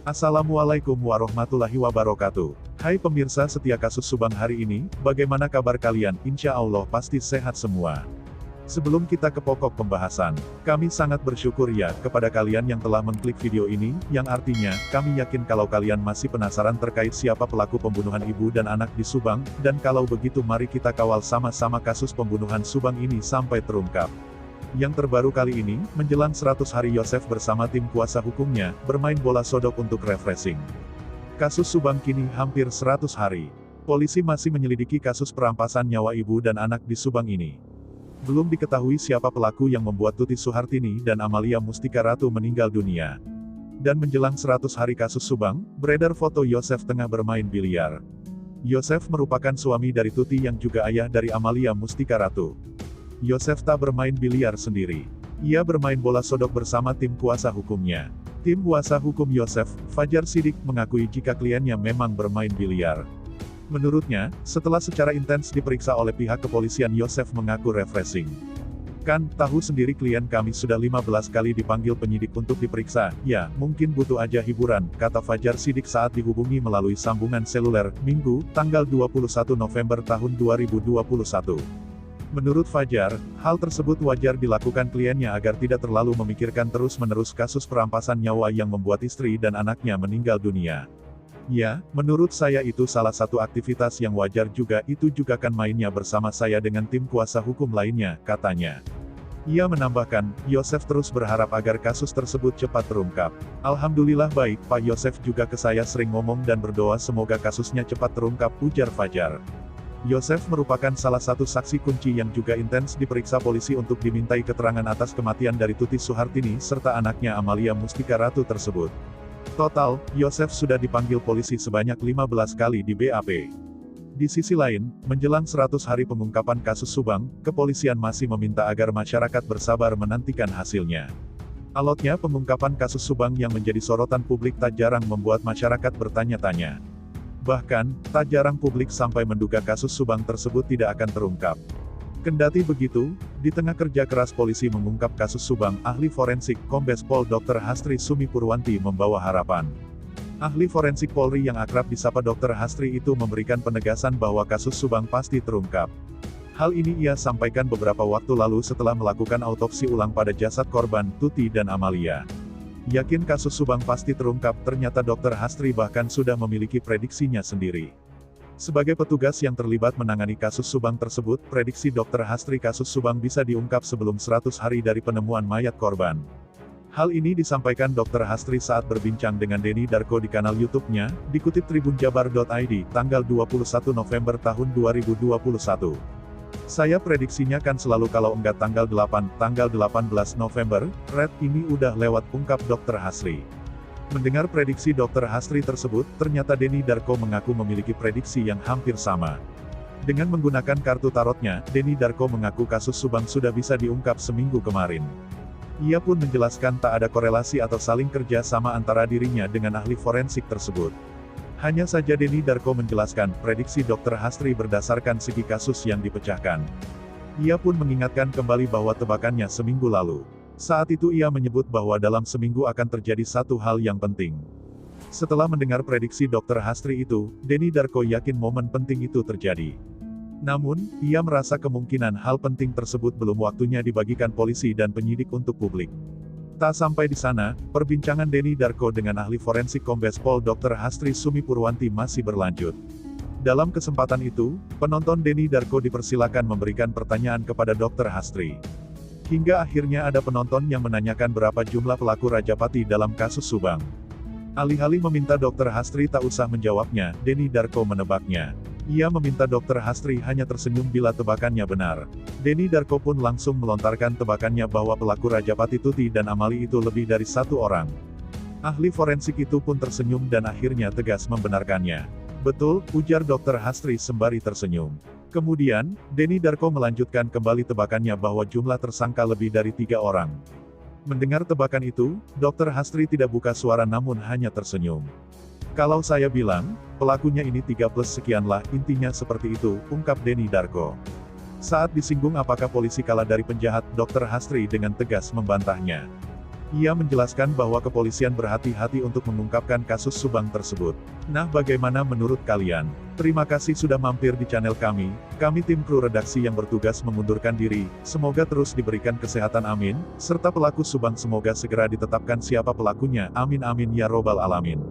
Assalamualaikum warahmatullahi wabarakatuh. Hai pemirsa setia kasus Subang hari ini, bagaimana kabar kalian? Insya Allah pasti sehat semua. Sebelum kita ke pokok pembahasan, kami sangat bersyukur ya kepada kalian yang telah mengklik video ini, yang artinya, kami yakin kalau kalian masih penasaran terkait siapa pelaku pembunuhan ibu dan anak di Subang, dan kalau begitu mari kita kawal sama-sama kasus pembunuhan Subang ini sampai terungkap. Yang terbaru kali ini, menjelang 100 hari Yosef bersama tim kuasa hukumnya, bermain bola sodok untuk refreshing. Kasus Subang kini hampir 100 hari. Polisi masih menyelidiki kasus perampasan nyawa ibu dan anak di Subang ini. Belum diketahui siapa pelaku yang membuat Tuti Suhartini dan Amalia Mustika Ratu meninggal dunia. Dan menjelang 100 hari kasus Subang, beredar foto Yosef tengah bermain biliar. Yosef merupakan suami dari Tuti yang juga ayah dari Amalia Mustika Ratu. Yosef tak bermain biliar sendiri. Ia bermain bola sodok bersama tim kuasa hukumnya. Tim kuasa hukum Yosef, Fajar Sidik, mengakui jika kliennya memang bermain biliar. Menurutnya, setelah secara intens diperiksa oleh pihak kepolisian, Yosef mengaku refreshing. Kan, tahu sendiri klien kami sudah 15 kali dipanggil penyidik untuk diperiksa, ya, mungkin butuh aja hiburan, kata Fajar Sidik saat dihubungi melalui sambungan seluler, Minggu, tanggal 21 November tahun 2021. Menurut Fajar, hal tersebut wajar dilakukan kliennya agar tidak terlalu memikirkan terus-menerus kasus perampasan nyawa yang membuat istri dan anaknya meninggal dunia. Ya, menurut saya itu salah satu aktivitas yang wajar juga, itu juga kan mainnya bersama saya dengan tim kuasa hukum lainnya, katanya. Ia menambahkan, Yosef terus berharap agar kasus tersebut cepat terungkap. Alhamdulillah baik, Pak Yosef juga ke saya sering ngomong dan berdoa semoga kasusnya cepat terungkap, ujar Fajar. Yosef merupakan salah satu saksi kunci yang juga intens diperiksa polisi untuk dimintai keterangan atas kematian dari Tuti Suhartini serta anaknya Amalia Mustika Ratu tersebut. Total, Yosef sudah dipanggil polisi sebanyak 15 kali di BAP. Di sisi lain, menjelang 100 hari pengungkapan kasus Subang, kepolisian masih meminta agar masyarakat bersabar menantikan hasilnya. Alotnya pengungkapan kasus Subang yang menjadi sorotan publik tak jarang membuat masyarakat bertanya-tanya. Bahkan, tak jarang publik sampai menduga kasus Subang tersebut tidak akan terungkap. Kendati begitu, di tengah kerja keras polisi mengungkap kasus Subang, ahli forensik, Kombes Pol Dr. Hastri Sumi Purwanti membawa harapan. Ahli forensik Polri yang akrab disapa Dr. Hastri itu memberikan penegasan bahwa kasus Subang pasti terungkap. Hal ini ia sampaikan beberapa waktu lalu setelah melakukan autopsi ulang pada jasad korban, Tuti dan Amalia. Yakin kasus Subang pasti terungkap, ternyata Dr. Hastri bahkan sudah memiliki prediksinya sendiri. Sebagai petugas yang terlibat menangani kasus Subang tersebut, prediksi Dr. Hastri kasus Subang bisa diungkap sebelum 100 hari dari penemuan mayat korban. Hal ini disampaikan Dr. Hastri saat berbincang dengan Denny Darko di kanal YouTube-nya, dikutip tribunjabar.id, tanggal 21 November tahun 2021. Saya prediksinya kan selalu kalau enggak tanggal 18 November, red ini udah lewat, ungkap Dr. Hastri. Mendengar prediksi Dr. Hastri tersebut, ternyata Denny Darko mengaku memiliki prediksi yang hampir sama. Dengan menggunakan kartu tarotnya, Denny Darko mengaku kasus Subang sudah bisa diungkap seminggu kemarin. Ia pun menjelaskan tak ada korelasi atau saling kerja sama antara dirinya dengan ahli forensik tersebut. Hanya saja Denny Darko menjelaskan, prediksi Dr. Hastri berdasarkan segi kasus yang dipecahkan. Ia pun mengingatkan kembali bahwa tebakannya seminggu lalu. Saat itu ia menyebut bahwa dalam seminggu akan terjadi satu hal yang penting. Setelah mendengar prediksi Dr. Hastri itu, Denny Darko yakin momen penting itu terjadi. Namun, ia merasa kemungkinan hal penting tersebut belum waktunya dibagikan polisi dan penyidik untuk publik. Tak sampai di sana, perbincangan Denny Darko dengan ahli forensik Kombes Pol Dr. Hastri Sumi Purwanti masih berlanjut. Dalam kesempatan itu, penonton Denny Darko dipersilakan memberikan pertanyaan kepada Dr. Hastri. Hingga akhirnya ada penonton yang menanyakan berapa jumlah pelaku Rajapati dalam kasus Subang. Alih-alih meminta Dr. Hastri tak usah menjawabnya, Denny Darko menebaknya. Ia meminta Dr. Hastri hanya tersenyum bila tebakannya benar. Denny Darko pun langsung melontarkan tebakannya bahwa pelaku Rajapati Tuti dan Amali itu lebih dari satu orang. Ahli forensik itu pun tersenyum dan akhirnya tegas membenarkannya. Betul, ujar Dr. Hastri sembari tersenyum. Kemudian, Denny Darko melanjutkan kembali tebakannya bahwa jumlah tersangka lebih dari 3 orang. Mendengar tebakan itu, Dr. Hastri tidak buka suara namun hanya tersenyum. Kalau saya bilang, pelakunya ini 3 plus sekian lah, intinya seperti itu, ungkap Denny Darko. Saat disinggung apakah polisi kalah dari penjahat, Dr. Hastri dengan tegas membantahnya. Ia menjelaskan bahwa kepolisian berhati-hati untuk mengungkapkan kasus Subang tersebut. Nah, bagaimana menurut kalian? Terima kasih sudah mampir di channel kami. Kami tim kru redaksi yang bertugas mengundurkan diri. Semoga terus diberikan kesehatan amin, serta pelaku Subang semoga segera ditetapkan siapa pelakunya. Amin amin ya robbal alamin.